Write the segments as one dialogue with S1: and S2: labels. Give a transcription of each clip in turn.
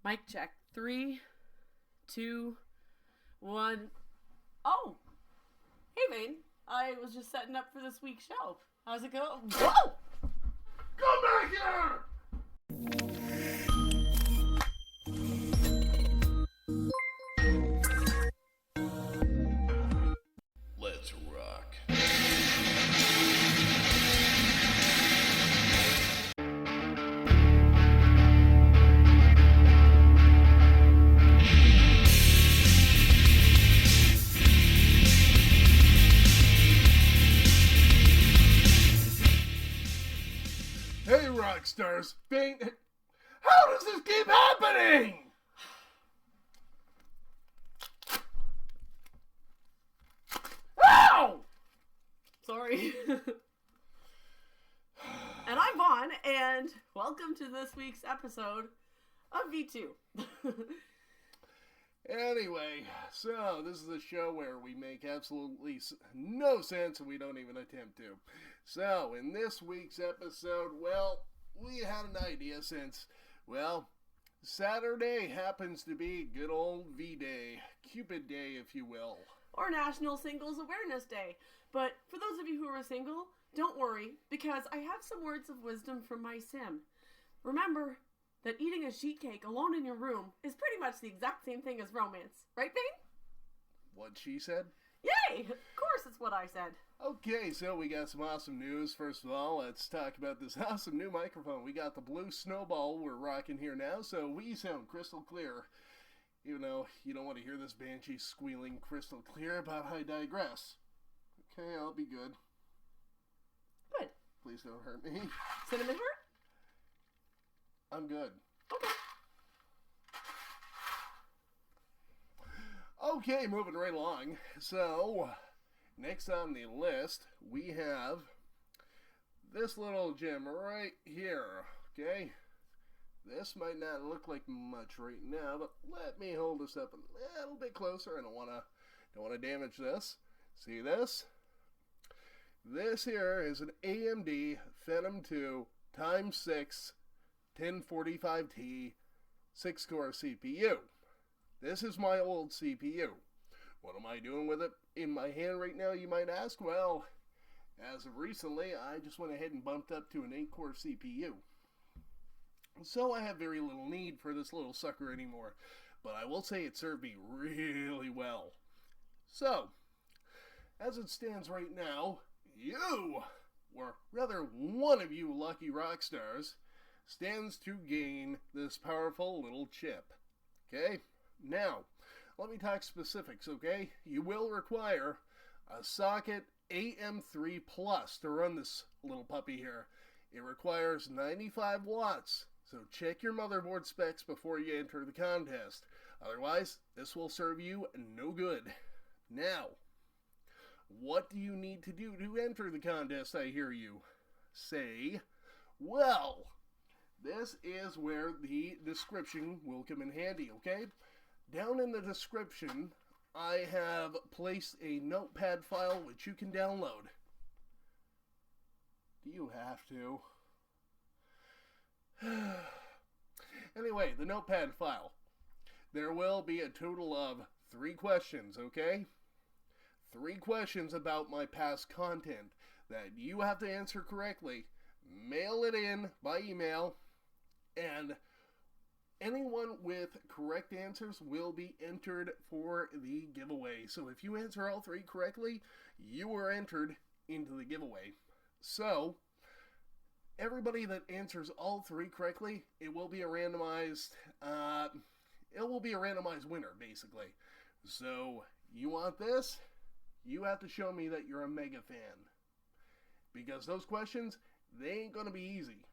S1: Mic check. 3, 2, 1. Oh! Hey, Vane. I was just setting up for this week's show. How's it going? Whoa!
S2: Come back here! Let's rock. Hey, rock stars. How does this keep happening? Ow!
S1: Sorry. And I'm Vaughn, and welcome to this week's episode of V2.
S2: Anyway, so this is a show where we make absolutely no sense and we don't even attempt to. So, in this week's episode, well, we had an idea since, well, Saturday happens to be good old V-Day, Cupid Day, if you will.
S1: Or National Singles Awareness Day. But for those of you who are single, don't worry, because I have some words of wisdom from my sim. Remember that eating a sheet cake alone in your room is pretty much the exact same thing as romance. Right, Vane?
S2: What she said?
S1: Yay! Of course it's what I said.
S2: Okay, so we got some awesome news. First of all, let's talk about this awesome new microphone. We got the blue snowball we're rocking here now, so we sound crystal clear. Even though you don't want to hear this banshee squealing crystal clear, but I digress. Okay, I'll be good.
S1: Good.
S2: Please don't hurt me.
S1: Cinnamon hurt?
S2: I'm good.
S1: Okay.
S2: Okay, moving right along. So, next on the list, we have this little gem right here. Okay? This might not look like much right now, but let me hold this up a little bit closer. I don't want to damage this. See this? This here is an AMD Phenom 2 x6 1045T 6-core CPU. This is my old CPU. What am I doing with it in my hand right now, you might ask? Well, as of recently, I just went ahead and bumped up to an 8-core CPU. So I have very little need for this little sucker anymore. But I will say it served me really well. So, as it stands right now, you, or rather one of you lucky rock stars, stands to gain this powerful little chip. Okay? Now, let me talk specifics, okay? You will require a socket AM3 Plus to run this little puppy here. It requires 95 watts, so check your motherboard specs before you enter the contest. Otherwise, this will serve you no good. Now, what do you need to do to enter the contest, I hear you say? Well, this is where the description will come in handy, okay? Down in the description, I have placed a notepad file which you can download. Do you have to? Anyway, the notepad file. There will be a total of 3 questions, okay? 3 questions about my past content that you have to answer correctly. Mail it in by email, and anyone with correct answers will be entered for the giveaway. So if you answer all 3 correctly, you are entered into the giveaway. So, everybody that answers all 3 correctly, it will be a randomized winner, basically. So, you want this? You have to show me that you're a mega fan. Because those questions, they ain't gonna be easy.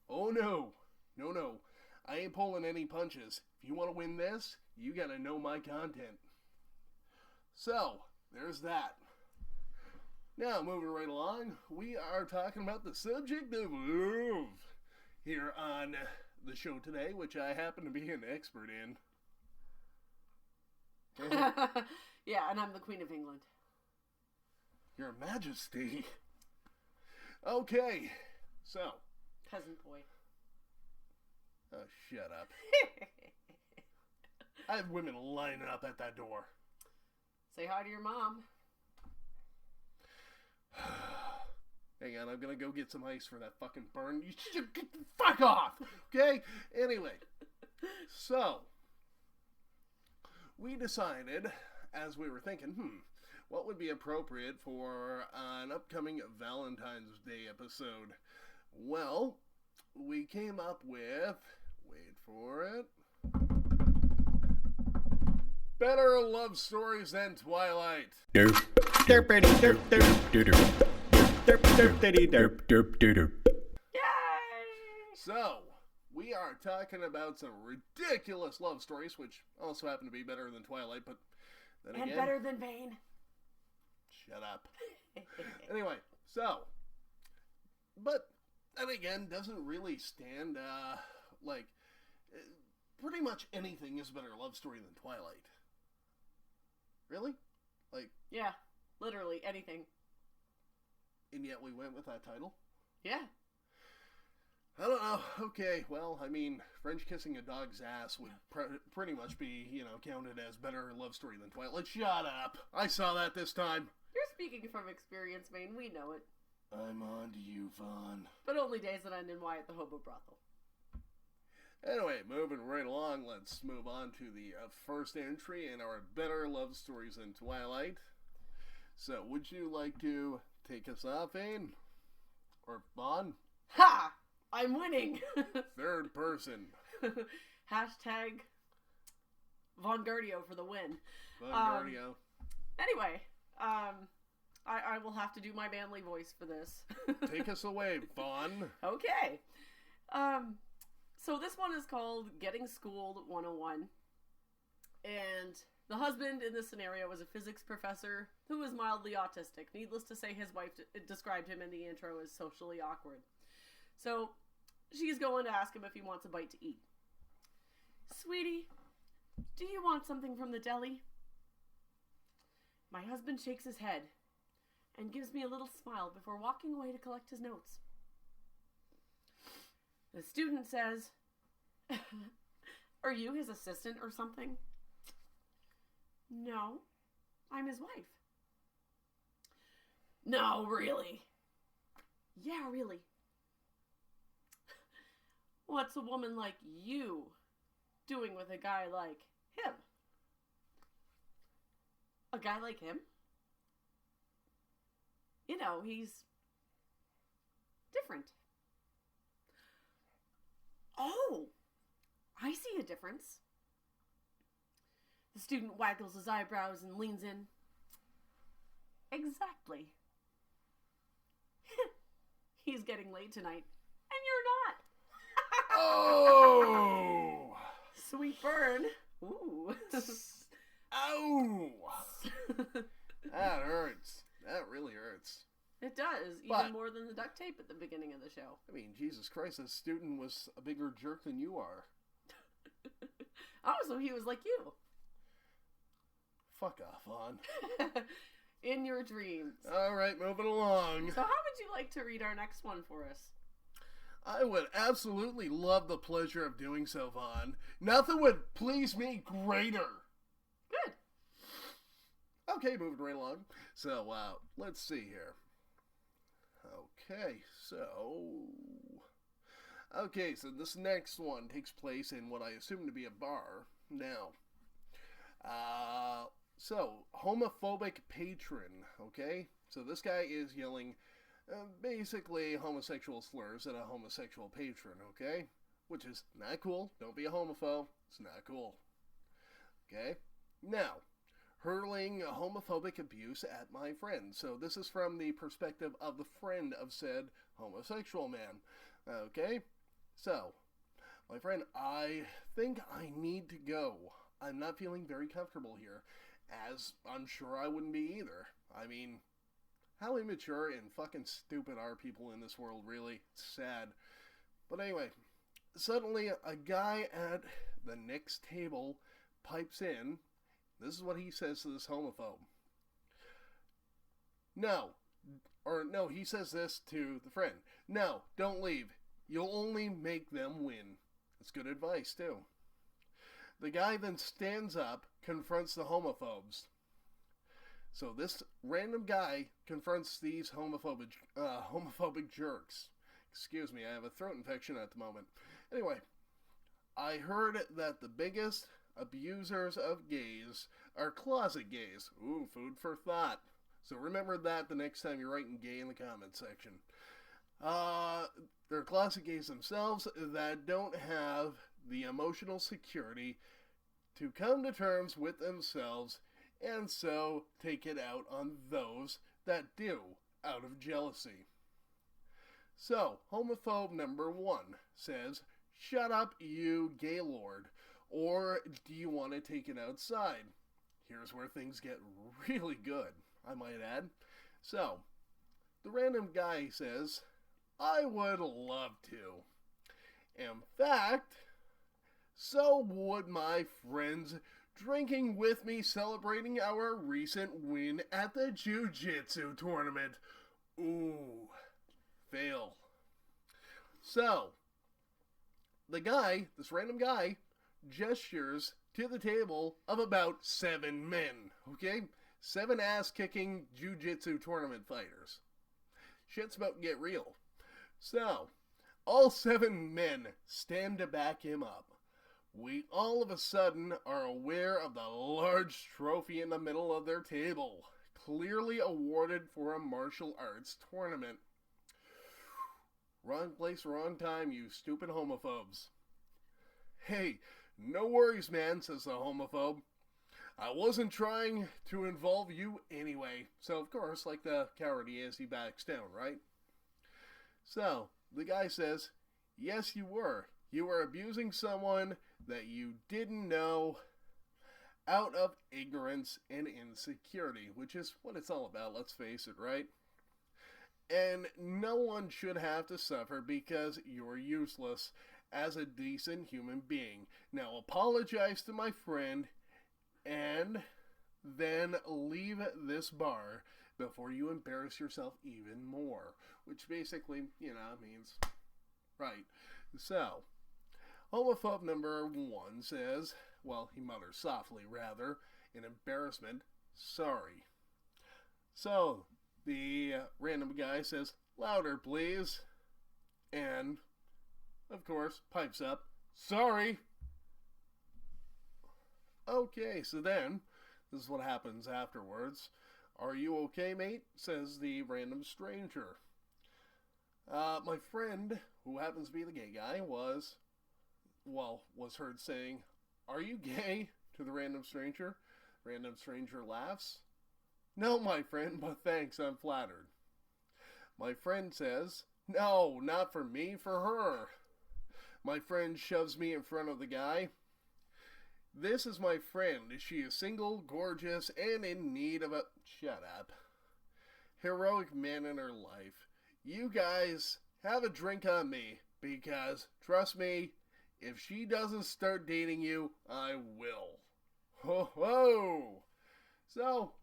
S2: Oh no. No. I ain't pulling any punches. If you want to win this, you gotta know my content. So, there's that. Now, moving right along, we are talking about the subject of love here on the show today, which I happen to be an expert in.
S1: Yeah, and I'm the Queen of England.
S2: Your Majesty. Okay, so.
S1: Peasant boy.
S2: Oh, shut up. I have women lining up at that door.
S1: Say hi to your mom.
S2: Hang on, I'm gonna go get some ice for that fucking burn. You should fuck off, okay? Anyway, so we decided, as we were thinking, what would be appropriate for an upcoming Valentine's Day episode? Well, we came up with, wait for it, better love stories than Twilight.
S3: Derp. Derpity derp derp derp derp. Derp derpity derp derp derp.
S1: Yay!
S2: So, we are talking about some ridiculous love stories, which also happen to be better than Twilight, but then
S1: And
S2: again...
S1: better than Vain.
S2: Shut up. Anyway, so... But, then again, doesn't really stand, pretty much anything is a better love story than Twilight. Really?
S1: Yeah, literally anything.
S2: And yet we went with that title?
S1: Yeah.
S2: I don't know. Okay, well, I mean, French kissing a dog's ass would pretty much be, counted as better love story than Twilight. Shut up. I saw that this time.
S1: You're speaking from experience, Vain. We know it.
S2: I'm on to you, Vaughn.
S1: But only days that end in Wyatt the Hobo Brothel.
S2: Anyway, moving right along, let's move on to the first entry in our better love stories than Twilight. So, would you like to take us off, Vane? Or Vaughn?
S1: Ha! I'm winning!
S2: Third person.
S1: Hashtag Vaineguardio for the win.
S2: Vaineguardio.
S1: Anyway, I will have to do my manly voice for this.
S2: Take us away, Vaughn.
S1: Okay. So this one is called Getting Schooled 101. And the husband in this scenario was a physics professor who was mildly autistic. Needless to say, his wife described him in the intro as socially awkward. So she's going to ask him if he wants a bite to eat. Sweetie, do you want something from the deli? My husband shakes his head and gives me a little smile before walking away to collect his notes. The student says, "Are you his assistant or something?" "No, I'm his wife." "No, really?" "Yeah, really." "What's a woman like you doing with a guy like him?" "A guy like him? You know, he's different." "Oh, I see a difference." The student waggles his eyebrows and leans in. "Exactly." "He's getting laid tonight, and you're not."
S2: Oh!
S1: Sweet burn. Ooh.
S2: Ow! That hurts. That really hurts.
S1: It does, even
S2: But-
S1: more than the duct tape at the beginning of the show.
S2: I mean, Jesus Christ, this student was a bigger jerk than you are.
S1: Oh, so he was like you.
S2: Fuck off, Vaughn.
S1: In your dreams.
S2: Alright, moving along.
S1: So how would you like to read our next one for us?
S2: I would absolutely love the pleasure of doing so, Vaughn. Nothing would please me greater.
S1: Good.
S2: Okay, moving right along. So, let's see here. Okay, so this next one takes place in what I assume to be a bar. Now, homophobic patron, okay? So this guy is yelling basically homosexual slurs at a homosexual patron, okay? Which is not cool. Don't be a homophobe. It's not cool. Okay? Now, hurling homophobic abuse at my friend. So this is from the perspective of the friend of said homosexual man. Okay? So, my friend, I think I need to go. I'm not feeling very comfortable here, as I'm sure I wouldn't be either. I mean, how immature and fucking stupid are people in this world, really? It's sad. But anyway, suddenly a guy at the next table pipes in. This is what he says to this homophobe. No, he says this to the friend. "No, don't leave. You'll only make them win." That's good advice, too. The guy then stands up, confronts the homophobes. So this random guy confronts these homophobic jerks. Excuse me, I have a throat infection at the moment. Anyway, I heard that the biggest abusers of gays are closet gays. Ooh, food for thought. So remember that the next time you're writing gay in the comment section. They're closet gays themselves that don't have the emotional security to come to terms with themselves, and so take it out on those that do, out of jealousy. So, homophobe number 1 says, "Shut up, you gaylord," or "Do you want to take it outside?" Here's where things get really good, I might add. So, the random guy says, "I would love to. In fact, so would my friends drinking with me celebrating our recent win at the Jiu-Jitsu tournament." Ooh, fail. So, the guy, this random guy, gestures to the table of about 7 men, okay? 7 ass-kicking Jiu-Jitsu tournament fighters. Shit's about to get real. So, all 7 men stand to back him up. We all of a sudden are aware of the large trophy in the middle of their table, clearly awarded for a martial arts tournament. Wrong place, wrong time, you stupid homophobes. "Hey, no worries, man," says the homophobe. "I wasn't trying to involve you anyway." So, of course, like the coward he is, he backs down, right? So, the guy says, "Yes, you were. You were abusing someone that you didn't know out of ignorance and insecurity," which is what it's all about, let's face it, right? "And no one should have to suffer because you're useless as a decent human being. Now apologize to my friend and then leave this bar before you embarrass yourself even more." Which basically, means, right. So, homophobe number 1 says, well, he mutters softly, rather, in embarrassment, "Sorry." So, the random guy says, "Louder, please." And, of course, pipes up, "Sorry." Okay, so then, this is what happens afterwards. "Are you okay, mate?" says the random stranger. My friend, who happens to be the gay guy, was heard saying, "Are you gay?" to the random stranger. Random stranger laughs. "No, my friend, but thanks, I'm flattered." My friend says, "No, not for me, for her." My friend shoves me in front of the guy. "This is my friend. She is single, gorgeous, and in need of a..." Shut up. "Heroic man in her life. You guys have a drink on me, because, trust me, if she doesn't start dating you, I will." Ho ho! So,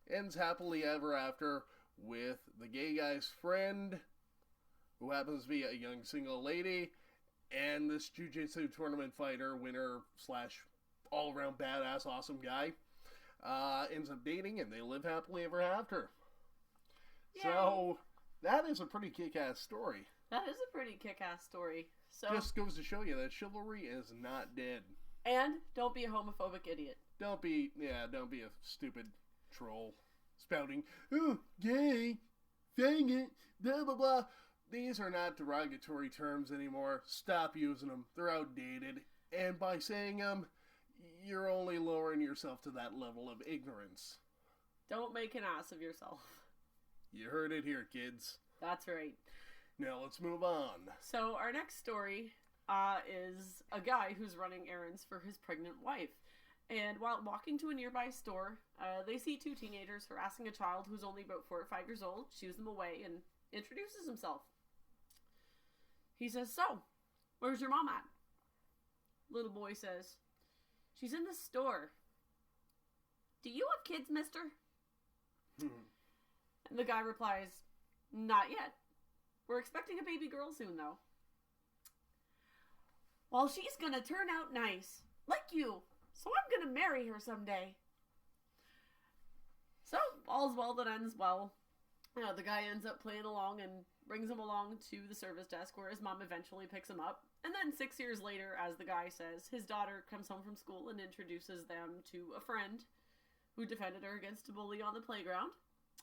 S2: ends happily ever after with the gay guy's friend, who happens to be a young single lady, and this jiu-jitsu tournament fighter, winner / all-around badass awesome guy, ends up dating, and they live happily ever after. Yay. So, that is a pretty kick-ass story.
S1: That is a pretty kick-ass story. So
S2: just goes to show you that chivalry is not dead.
S1: And don't be a homophobic idiot.
S2: Don't be a stupid troll spouting, "Oh, gay, dang it, blah, blah, blah." These are not derogatory terms anymore. Stop using them. They're outdated. And by saying them, you're only lowering yourself to that level of ignorance.
S1: Don't make an ass of yourself.
S2: You heard it here, kids.
S1: That's right.
S2: Now let's move on.
S1: So our next story is a guy who's running errands for his pregnant wife. And while walking to a nearby store, they see 2 teenagers harassing a child who's only about 4 or 5 years old, shoos them away, and introduces himself. He says, "So, where's your mom at?" Little boy says, "She's in the store." "Do you have kids, mister?" And the guy replies, "Not yet. We're expecting a baby girl soon, though." "Well, she's gonna turn out nice. like you, so I'm gonna marry her someday. So, all's well that ends well. The guy ends up playing along and brings him along to the service desk where his mom eventually picks him up. And then 6 years later, as the guy says, his daughter comes home from school and introduces them to a friend who defended her against a bully on the playground.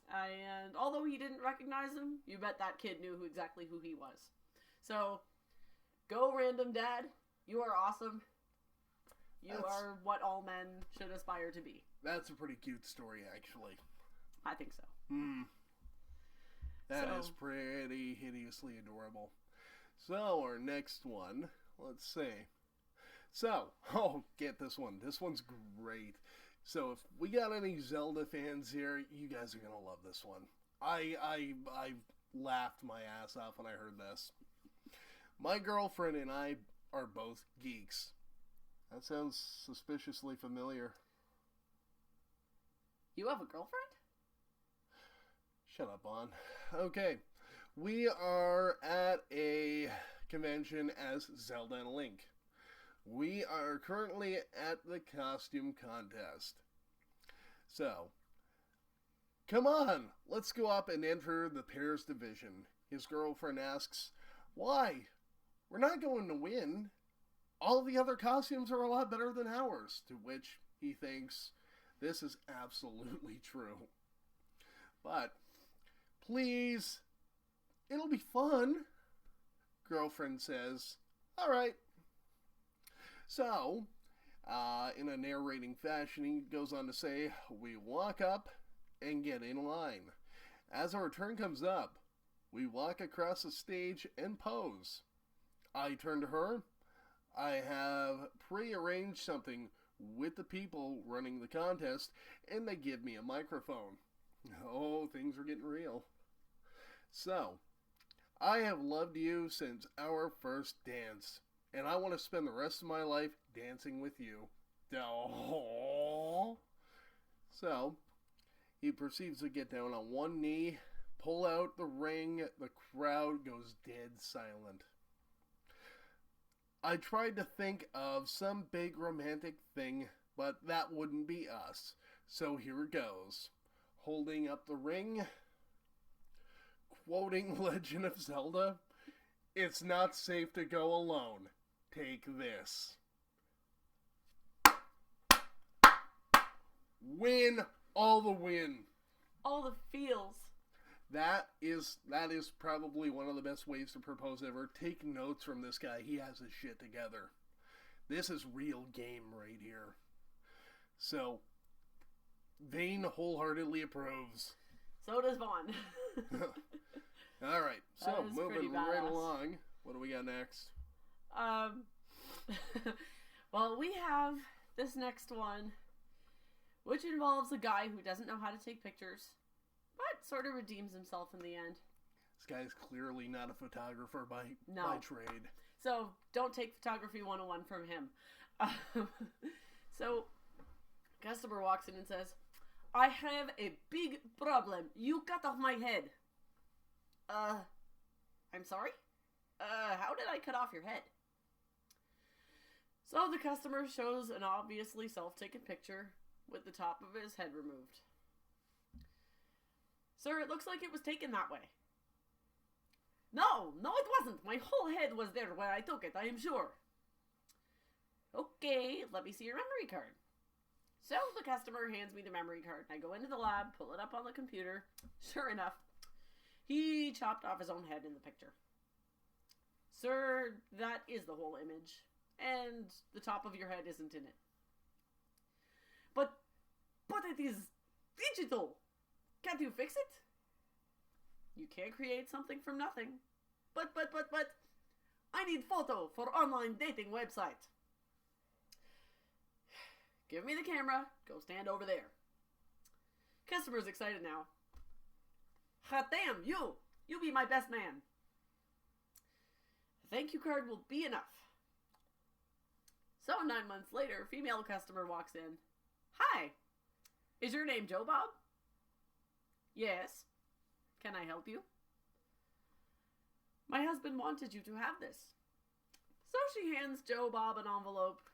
S1: And although he didn't recognize him, you bet that kid knew exactly who he was. So, go random dad. You are awesome. You are what all men should aspire to be.
S2: That's a pretty cute story, actually.
S1: I think so.
S2: That is pretty hideously adorable. So, our next one, let's see. So, get this one. This one's great. So, if we got any Zelda fans here, you guys are going to love this one. I laughed my ass off when I heard this. My girlfriend and I are both geeks. That sounds suspiciously familiar.
S1: You have a girlfriend?
S2: Shut up, Bon. Okay. We are at a convention as Zelda and Link. We are currently at the costume contest. So, come on, let's go up and enter the pairs division. His girlfriend asks, why? We're not going to win. All the other costumes are a lot better than ours. To which he thinks, this is absolutely true. But, please, it'll be fun. Girlfriend says, all right. So, in a narrating fashion, he goes on to say, we walk up and get in line. As our turn comes up, we walk across the stage and pose. I turn to her. I have pre-arranged something with the people running the contest, and they give me a microphone. Oh, things are getting real. So, I have loved you since our first dance, and I want to spend the rest of my life dancing with you. Oh. So, he proceeds to get down on one knee, pull out the ring, the crowd goes dead silent. I tried to think of some big romantic thing, but that wouldn't be us. So here it goes. Holding up the ring, quoting Legend of Zelda, it's not safe to go alone. Take this. Win all the win.
S1: All the feels.
S2: That is probably one of the best ways to propose ever. Take notes from this guy. He has his shit together. This is real game right here. So, Vane wholeheartedly approves.
S1: So does Vaughn.
S2: Alright, so moving right along. What do we got next?
S1: Well, we have this next one, which involves a guy who doesn't know how to take pictures, but sort of redeems himself in the end.
S2: This guy's clearly not a photographer by trade.
S1: So, don't take photography 101 from him. So, customer walks in and says, I have a big problem. You cut off my head. I'm sorry? How did I cut off your head? So the customer shows an obviously self-taken picture with the top of his head removed. Sir, it looks like it was taken that way. No, it wasn't. My whole head was there when I took it, I am sure. Okay, let me see your memory card. So the customer hands me the memory card. I go into the lab, pull it up on the computer. Sure enough, he chopped off his own head in the picture. Sir, that is the whole image. And the top of your head isn't in it. But it is digital. Can't you fix it? You can't create something from nothing. But, I need photo for online dating website. Give me the camera. Go stand over there. Customer's excited now. Hot damn, you be my best man. Thank you card will be enough. So 9 months later, female customer walks in. Hi, is your name Joe Bob? Yes. Can I help you? My husband wanted you to have this. So she hands Joe Bob an envelope,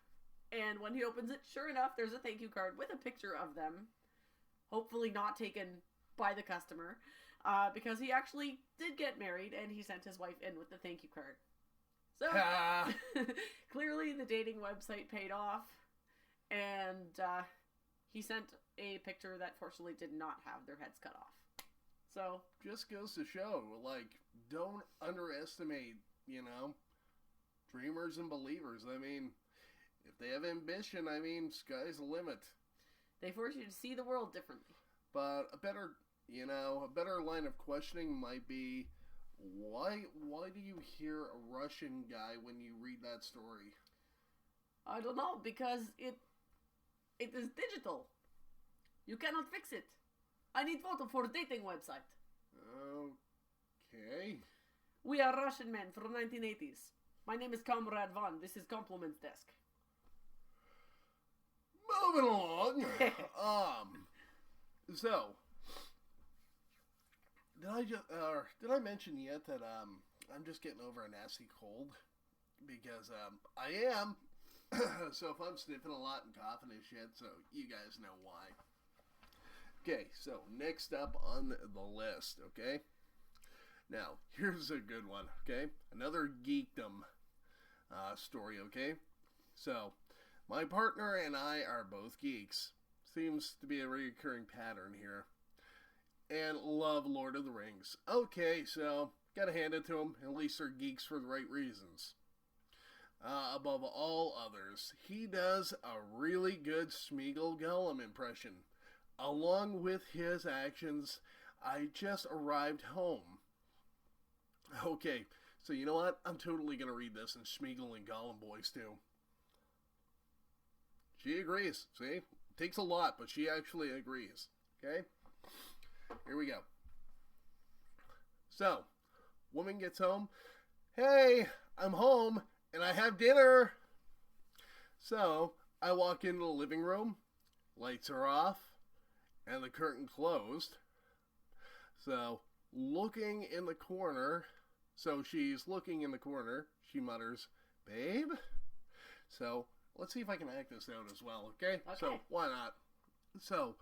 S1: and when he opens it, sure enough, there's a thank you card with a picture of them. Hopefully not taken by the customer. Because he actually did get married and he sent his wife in with the thank you card. So, clearly the dating website paid off. And he sent a picture that fortunately did not have their heads cut off. So,
S2: just goes to show, like, don't underestimate, dreamers and believers. I mean, if they have ambition, sky's the limit.
S1: They force you to see the world differently.
S2: But a better line of questioning might be, why do you hear a Russian guy when you read that story?
S1: I don't know, because it is digital. You cannot fix it. I need photo for dating website.
S2: Okay.
S1: We are Russian men from 1980s. My name is Comrade Von. This is Compliments Desk.
S2: Moving along. So, did I mention yet that I'm just getting over a nasty cold? Because I am. So if I'm sniffing a lot and coughing and shit, so you guys know why. Okay, so next up on the list, okay? Now, here's a good one, okay? Another geekdom story, okay? So, my partner and I are both geeks. Seems to be a recurring pattern here. And love Lord of the Rings. Okay, so, gotta hand it to them. At least they're geeks for the right reasons. Above all others, he does a really good Smeagol Gollum impression. Along with his actions, I just arrived home. Okay, so you know what? I'm totally going to read this in Smeagol and Gollum voice too. She agrees. See? It takes a lot, but she actually agrees. Okay? Here we go. So, woman gets home. Hey, I'm home and I have dinner. So, I walk into the living room. Lights are off. And the curtain closed. So, looking in the corner. So, she's looking in the corner. She mutters, babe? So, let's see if I can act this out as well, okay? So, why not? So,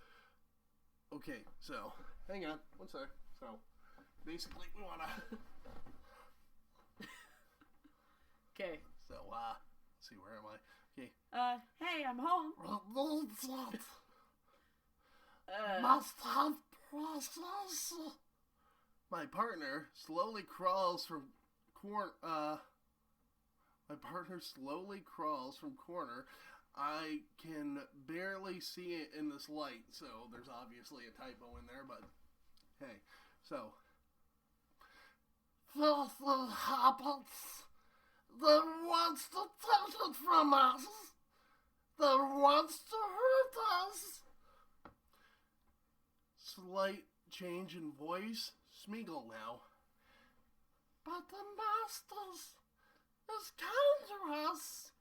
S2: okay, so, hang on, one sec. So, basically, we want to...
S1: Okay.
S2: So, let's see, where am I? Okay.
S1: Hey, I'm home.
S2: Must have process. My partner slowly crawls from corner. My partner slowly crawls from corner. I can barely see it in this light, so there's obviously a typo in there. But hey, so this happens. That wants to take it from us. That wants to hurt us. Slight change in voice. Smeagol now. But the Masters is kind to us.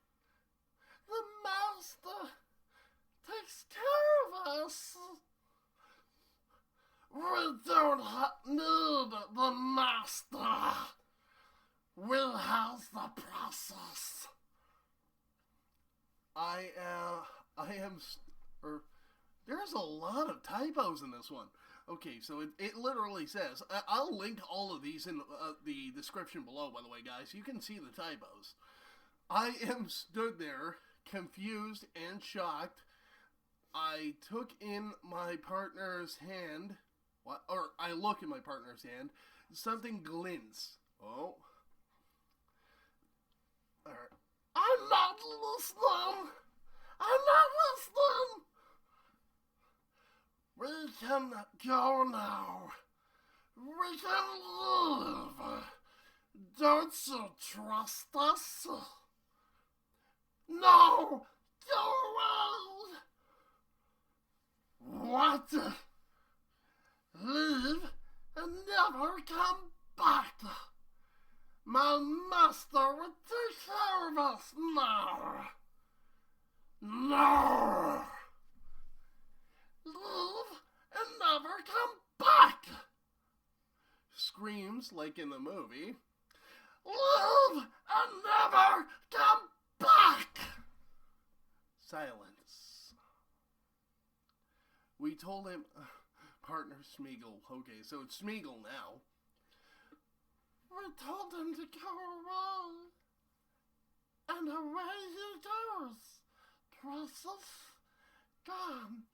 S2: The Master takes care of us. We don't need the Master. Will has the process. There's a lot of typos in this one. Okay, so it literally says, I'll link all of these in the description below, by the way, guys. You can see the typos. I am stood there, confused and shocked. I took in my partner's hand, I look in my partner's hand, something glints. Oh. Alright. I'm not listening! I'm not listening! We can go now. We can live. Don't you trust us? No! Go away! What? Leave and never come back. My master will take care of us now. No! Leave and never come back! Screams like in the movie. Leave and never come back! Silence. We told him, partner Smeagol. Okay, so it's Smeagol now. We told him to go around and away he goes. Process gone.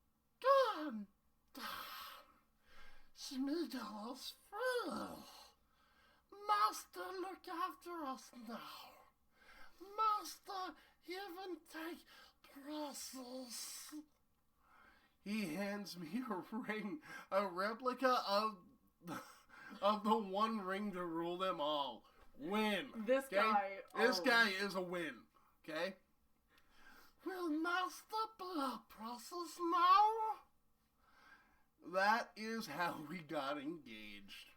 S2: Smeagol is free. Master, look after us now. Master, even take Process. He hands me a ring, a replica of the one ring to rule them all. Win.
S1: This guy.
S2: This guy is a win. Okay? Will Master blow Process now? That is how we got engaged.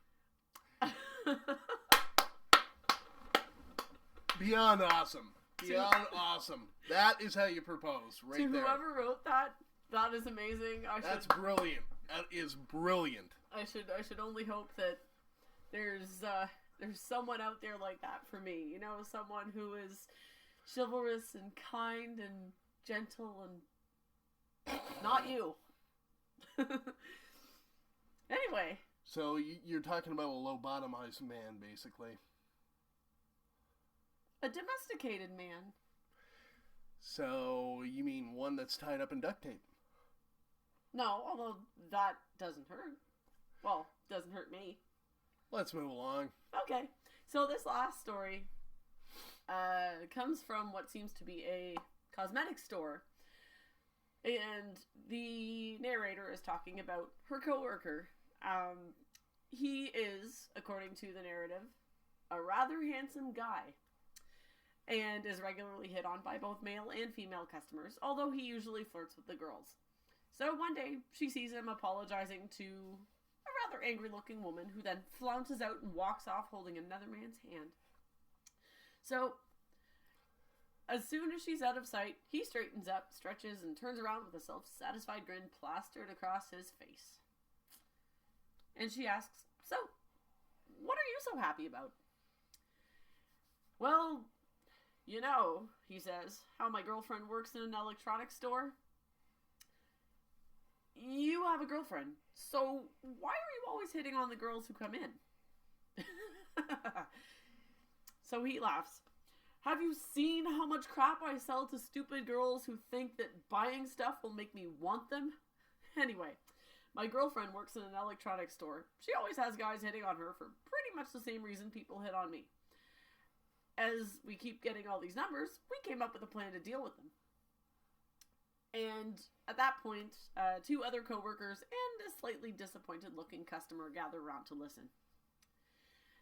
S2: Beyond awesome. Beyond awesome. That is how you propose, right
S1: to
S2: there.
S1: whoever wrote that, that is amazing.
S2: That's brilliant. That is brilliant.
S1: I should only hope that there's someone out there like that for me. You know, someone who is chivalrous and kind and gentle and not you. Anyway.
S2: So you're talking about a lobotomized man, basically.
S1: A domesticated man.
S2: So you mean one that's tied up in duct tape?
S1: No, although that doesn't hurt. Well, doesn't hurt me.
S2: Let's move along.
S1: Okay. So this last story comes from what seems to be a cosmetic store. And the narrator is talking about her coworker. He is, according to the narrative, a rather handsome guy. And is regularly hit on by both male and female customers, although he usually flirts with the girls. So one day, she sees him apologizing to a rather angry-looking woman, who then flounces out and walks off holding another man's hand. So, as soon as she's out of sight, he straightens up, stretches, and turns around with a self-satisfied grin plastered across his face. And she asks, "So, what are you so happy about?" "Well, you know," he says, "how my girlfriend works in an electronics store?" "You have a girlfriend, so why are you always hitting on the girls who come in?" So he laughs. "Have you seen how much crap I sell to stupid girls who think that buying stuff will make me want them? Anyway, my girlfriend works in an electronics store. She always has guys hitting on her for pretty much the same reason people hit on me. As we keep getting all these numbers, we came up with a plan to deal with them." And at that point, two other coworkers and a slightly disappointed-looking customer gather around to listen.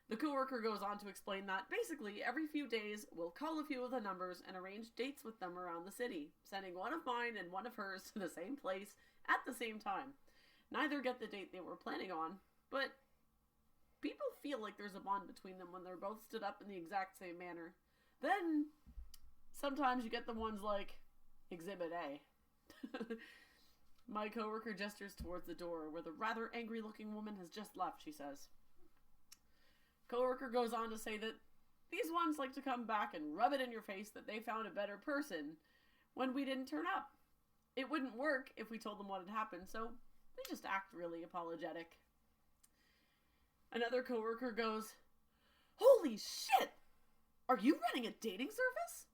S1: The coworker goes on to explain that basically every few days we'll call a few of the numbers and arrange dates with them around the city, sending one of mine and one of hers to the same place at the same time. Neither get the date they were planning on, but people feel like there's a bond between them when they're both stood up in the exact same manner. Then, sometimes you get the ones like Exhibit A. My coworker gestures towards the door where the rather angry-looking woman has just left, she says. Coworker goes on to say that these ones like to come back and rub it in your face that they found a better person when we didn't turn up. It wouldn't work if we told them what had happened, so they just act really apologetic. Another coworker goes, "Holy shit! Are you running a dating service?"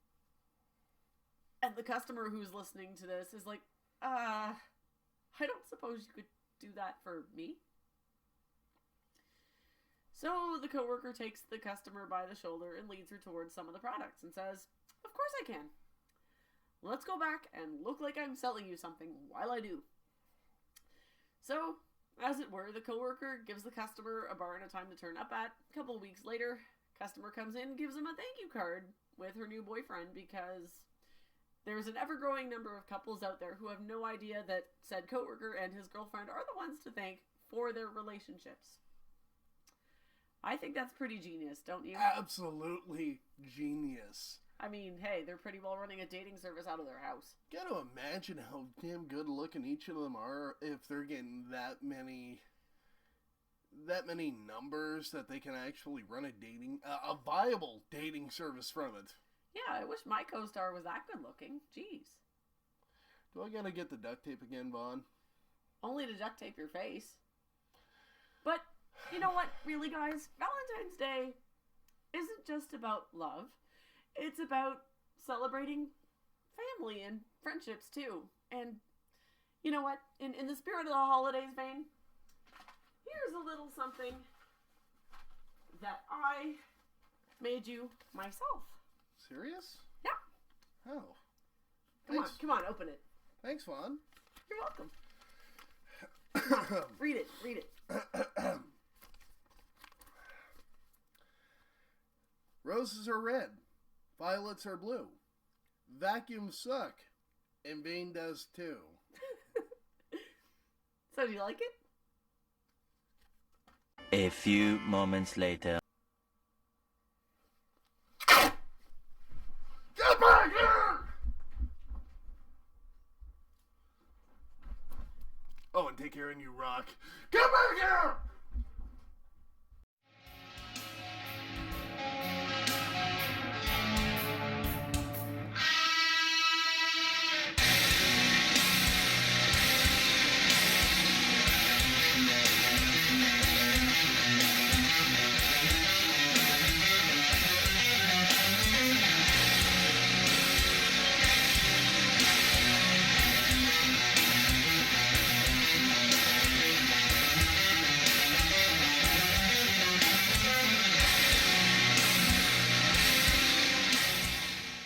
S1: And the customer who's listening to this is like, I don't suppose you could do that for me?" So the coworker takes the customer by the shoulder and leads her towards some of the products and says, "Of course I can. Let's go back and look like I'm selling you something while I do." So, as it were, the coworker gives the customer a bar and a time to turn up at. A couple of weeks later, customer comes in and gives him a thank you card with her new boyfriend because there's an ever-growing number of couples out there who have no idea that said coworker and his girlfriend are the ones to thank for their relationships. I think that's pretty genius, don't you?
S2: Absolutely genius.
S1: I mean, hey, they're pretty well running a dating service out of their house.
S2: Gotta imagine how damn good looking each of them are if they're getting that many numbers that they can actually run a viable dating service from it.
S1: Yeah, I wish my co-star was that good looking. Jeez.
S2: Do I gotta get the duct tape again, Vaughn?
S1: Only to duct tape your face. But, you know what, really, guys? Valentine's Day isn't just about love. It's about celebrating family and friendships, too. And, you know what? In the spirit of the holidays, Vane, here's a little something that I made you myself.
S2: Serious?
S1: Yeah.
S2: Oh.
S1: Come on, open it.
S2: Thanks, Vaughn.
S1: You're welcome. Come on, read it.
S2: Roses are red. Violets are blue. Vacuums suck. And Vane does too.
S1: So, do you like it?
S4: A few moments later.
S2: Get back here! Oh, and take care of you, Rock. Get back here!